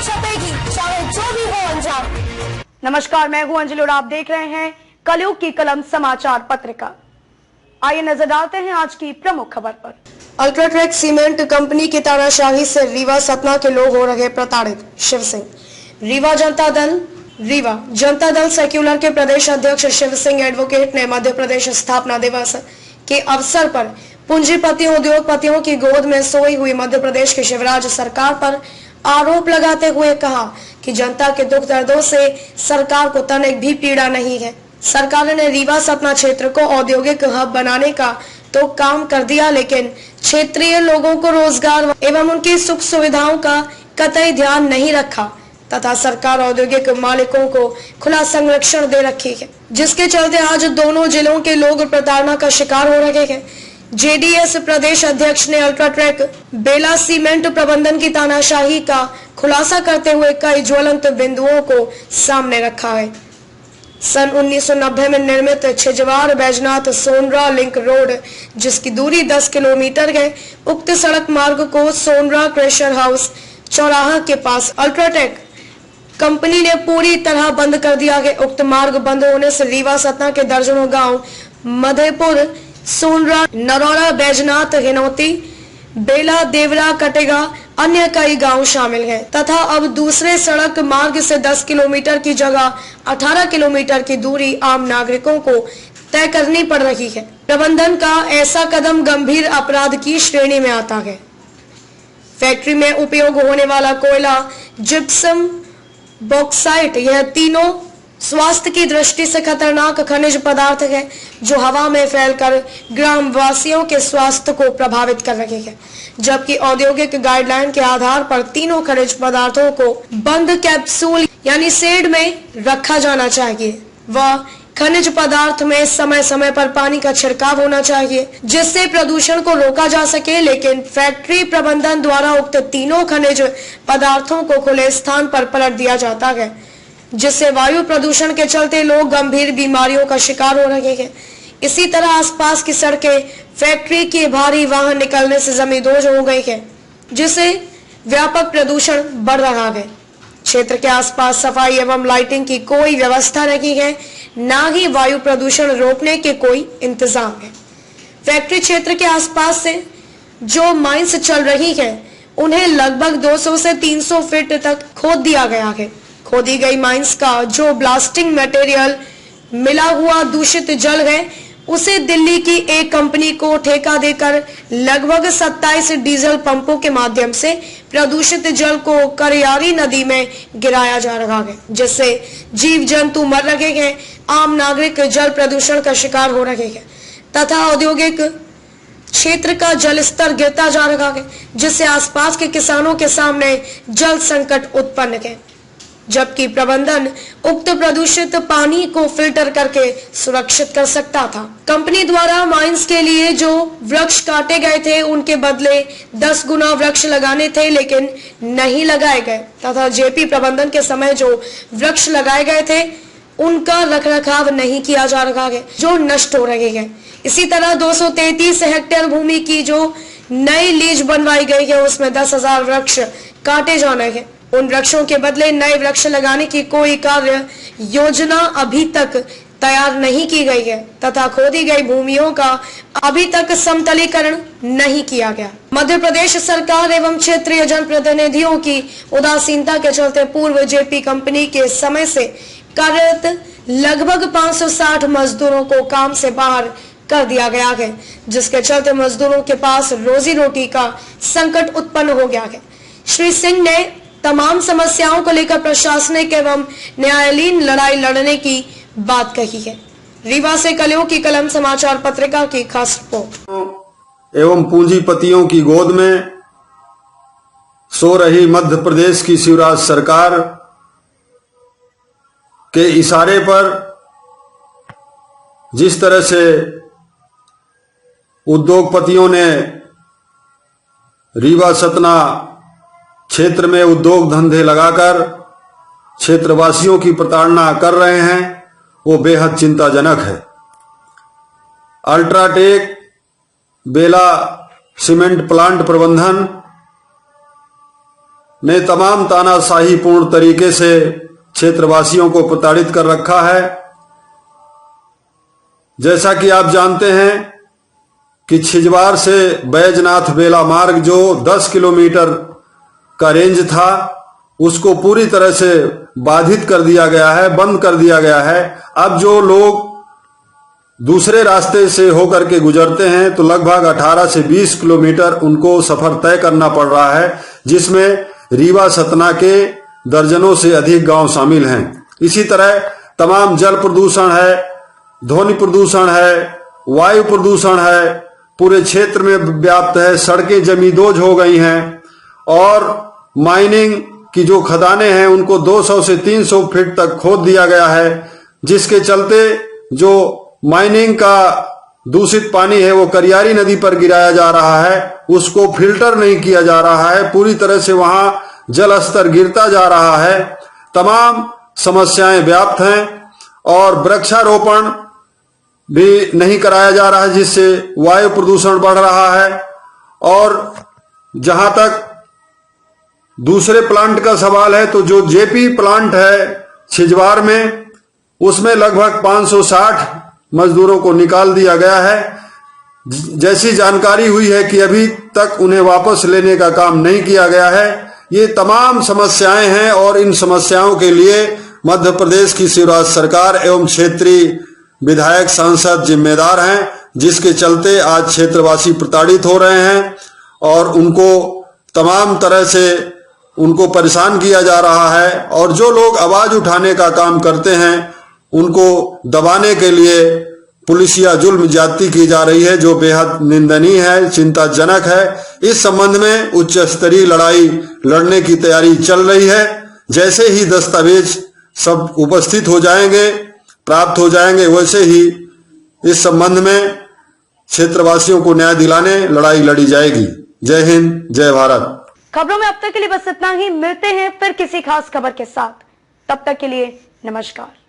छपेगी, चाहे जो भी हो अंजाम। नमस्कार, मैं हूं अंजलि और आप देख रहे हैं कलयुग की कलम समाचार पत्रिका। आइए नजर डालते हैं आज की प्रमुख खबर पर। अल्ट्राटेक सीमेंट कंपनी की तानाशाही से रीवा सतना के लोग हो रहे प्रताड़ित। शिव सिंह। रीवा जनता दल सेक्युलर के प्रदेश अध्यक्ष शिव सिंह एडवोकेट ने मध्य प्रदेश स्थापना दिवस के अवसर पर पूंजीपतियों उद्योगपतियों की गोद में सोई हुई मध्य प्रदेश की शिवराज सरकार पर आरोप लगाते हुए कहा कि जनता के दुख दर्दों से सरकार को तनिक भी पीड़ा नहीं है। सरकार ने रीवा सतना क्षेत्र को औद्योगिक हब बनाने का तो काम कर दिया, लेकिन क्षेत्रीय लोगों को रोजगार एवं उनकी सुख सुविधाओं का कतई ध्यान नहीं रखा तथा सरकार औद्योगिक मालिकों को खुला संरक्षण दे रखी है, जिसके चलते आज दोनों जिलों के लोग प्रताड़ना का शिकार हो रहे हैं। जेडीएस प्रदेश अध्यक्ष ने अल्ट्राटेक बेला सीमेंट प्रबंधन की तानाशाही का खुलासा करते हुए कई ज्वलंत बिंदुओं को सामने रखा है। सन 1990 में निर्मित छिजवार बैजनाथ सोनरा लिंक रोड, जिसकी दूरी 10 किलोमीटर है, उक्त सड़क मार्ग को सोनरा क्रेशर हाउस चौराहा के पास अल्ट्राटेक कंपनी ने पूरी तरह बंद कर दिया है। उक्त मार्ग बंद होने से रीवा सतना के दर्जनों गांव मधेपुर, सोनरा, नरौरा, बैजनाथ, हिनौती, बेला, देवरा, कटेगा, अन्य कई गांव शामिल हैं तथा अब दूसरे सड़क मार्ग से 10 किलोमीटर की जगह 18 किलोमीटर की दूरी आम नागरिकों को तय करनी पड़ रही है। प्रबंधन का ऐसा कदम गंभीर अपराध की श्रेणी में आता है। फैक्ट्री में उपयोग होने वाला कोयला, जिप्सम, बॉक्साइट, यह तीनों स्वास्थ्य की दृष्टि से खतरनाक खनिज पदार्थ है जो हवा में फैलकर ग्राम वासियों के स्वास्थ्य को प्रभावित कर रहे हैं, जबकि औद्योगिक गाइडलाइन के आधार पर तीनों खनिज पदार्थों को बंद कैप्सूल यानी शेड में रखा जाना चाहिए व खनिज पदार्थ में समय समय पर पानी का छिड़काव होना चाहिए, जिससे प्रदूषण को रोका जा सके। लेकिन फैक्ट्री प्रबंधन द्वारा उक्त तीनों खनिज पदार्थों को खुले स्थान पर पलट दिया जाता है, जिससे वायु प्रदूषण के चलते लोग गंभीर बीमारियों का शिकार हो रहे हैं। इसी तरह आसपास की सड़कें फैक्ट्री के भारी वाहन निकलने से जमींदोज हो गई है, जिससे व्यापक प्रदूषण बढ़ रहा है। क्षेत्र के आसपास सफाई एवं लाइटिंग की कोई व्यवस्था नहीं है, न ही वायु प्रदूषण रोकने के कोई इंतजाम है। फैक्ट्री क्षेत्र के आसपास से जो माइंस चल रही है, उन्हें लगभग 200 से 300 फीट तक खोद दिया गया है। खोदी गई माइंस का जो ब्लास्टिंग मटेरियल मिला हुआ दूषित जल है, उसे दिल्ली की एक कंपनी को ठेका देकर लगभग 27 डीजल पंपों के माध्यम से प्रदूषित जल को करयारी नदी में गिराया जा रहा है, जिससे जीव जंतु मर रहे हैं, आम नागरिक जल प्रदूषण का शिकार हो रहे हैं तथा औद्योगिक क्षेत्र का जल स्तर गिरता जा रहा है, जिससे आसपास के किसानों के सामने जल संकट उत्पन्न है। जबकि प्रबंधन उक्त प्रदूषित पानी को फिल्टर करके सुरक्षित कर सकता था। कंपनी द्वारा माइंस के लिए जो वृक्ष काटे गए थे, उनके बदले 10 गुना वृक्ष लगाने थे, लेकिन नहीं लगाए गए तथा जेपी प्रबंधन के समय जो वृक्ष लगाए गए थे, उनका रखरखाव नहीं किया जा रहा है, जो नष्ट हो रहे हैं। इसी तरह 233 हेक्टेयर भूमि की जो नई लीज बनवाई गई है, उसमें 10,000 वृक्ष काटे जाने हैं। उन वृक्षों के बदले नए वृक्ष लगाने की कोई कार्य योजना अभी तक तैयार नहीं की गई है तथा खोदी गई भूमियों का अभी तक समतलीकरण नहीं किया गया। मध्य प्रदेश सरकार एवं क्षेत्रीय जनप्रतिनिधियों की उदासीनता के चलते पूर्व जेपी कंपनी के समय से कार्यरत लगभग 560 मजदूरों को काम से बाहर कर दिया गया है, जिसके चलते मजदूरों के पास रोजी रोटी का संकट उत्पन्न हो गया है। श्री सिंह ने तमाम समस्याओं को लेकर प्रशासनिक एवं न्यायालयीन लड़ाई लड़ने की बात कही है। रीवा से कलयुग की कलम समाचार पत्रिका की खास रिपोर्ट। एवं पूंजीपतियों की गोद में सो रही मध्य प्रदेश की शिवराज सरकार के इशारे पर जिस तरह से उद्योगपतियों ने रीवा सतना क्षेत्र में उद्योग धंधे लगाकर क्षेत्रवासियों की प्रताड़ना कर रहे हैं, वो बेहद चिंताजनक है। अल्ट्राटेक बेला सीमेंट प्लांट प्रबंधन ने तमाम तानाशाहीपूर्ण तरीके से क्षेत्रवासियों को प्रताड़ित कर रखा है। जैसा कि आप जानते हैं कि छिजवार से बैजनाथ बेला मार्ग जो 10 किलोमीटर का रेंज था, उसको पूरी तरह से बाधित कर दिया गया है, बंद कर दिया गया है। अब जो लोग दूसरे रास्ते से होकर के गुजरते हैं तो लगभग 18 से 20 किलोमीटर उनको सफर तय करना पड़ रहा है, जिसमें रीवा सतना के दर्जनों से अधिक गांव शामिल हैं। इसी तरह तमाम जल प्रदूषण है, ध्वनि प्रदूषण है, वायु प्रदूषण है, पूरे क्षेत्र में व्याप्त है। सड़कें जमींदोज हो गई हैं और माइनिंग की जो खदानें हैं उनको 200 से 300 फीट तक खोद दिया गया है, जिसके चलते जो माइनिंग का दूषित पानी है वो करियारी नदी पर गिराया जा रहा है, उसको फिल्टर नहीं किया जा रहा है, पूरी तरह से वहां जल स्तर गिरता जा रहा है। तमाम समस्याएं व्याप्त हैं और वृक्षारोपण भी नहीं कराया जा रहा है, जिससे वायु प्रदूषण बढ़ रहा है। और जहां तक दूसरे प्लांट का सवाल है तो जो जेपी प्लांट है छिजवार में, उसमें लगभग 560 मजदूरों को निकाल दिया गया है। जैसी जानकारी हुई है कि अभी तक उन्हें वापस लेने का काम नहीं किया गया है। ये तमाम समस्याएं हैं और इन समस्याओं के लिए मध्य प्रदेश की शिवराज सरकार एवं क्षेत्रीय विधायक सांसद जिम्मेदार हैं, जिसके चलते आज क्षेत्रवासी प्रताड़ित हो रहे हैं और उनको तमाम तरह से उनको परेशान किया जा रहा है। और जो लोग आवाज उठाने का काम करते हैं उनको दबाने के लिए पुलिसिया जुल्म ज्यादती की जा रही है, जो बेहद निंदनीय है, चिंताजनक है। इस संबंध में उच्च स्तरीय लड़ाई लड़ने की तैयारी चल रही है। जैसे ही दस्तावेज सब उपस्थित हो जाएंगे, प्राप्त हो जाएंगे, वैसे ही इस संबंध में क्षेत्रवासियों को न्याय दिलाने लड़ाई लड़ी जाएगी। जय हिंद, जय भारत। खबरों में अब तक के लिए बस इतना ही। मिलते हैं फिर किसी खास खबर के साथ, तब तक के लिए नमस्कार।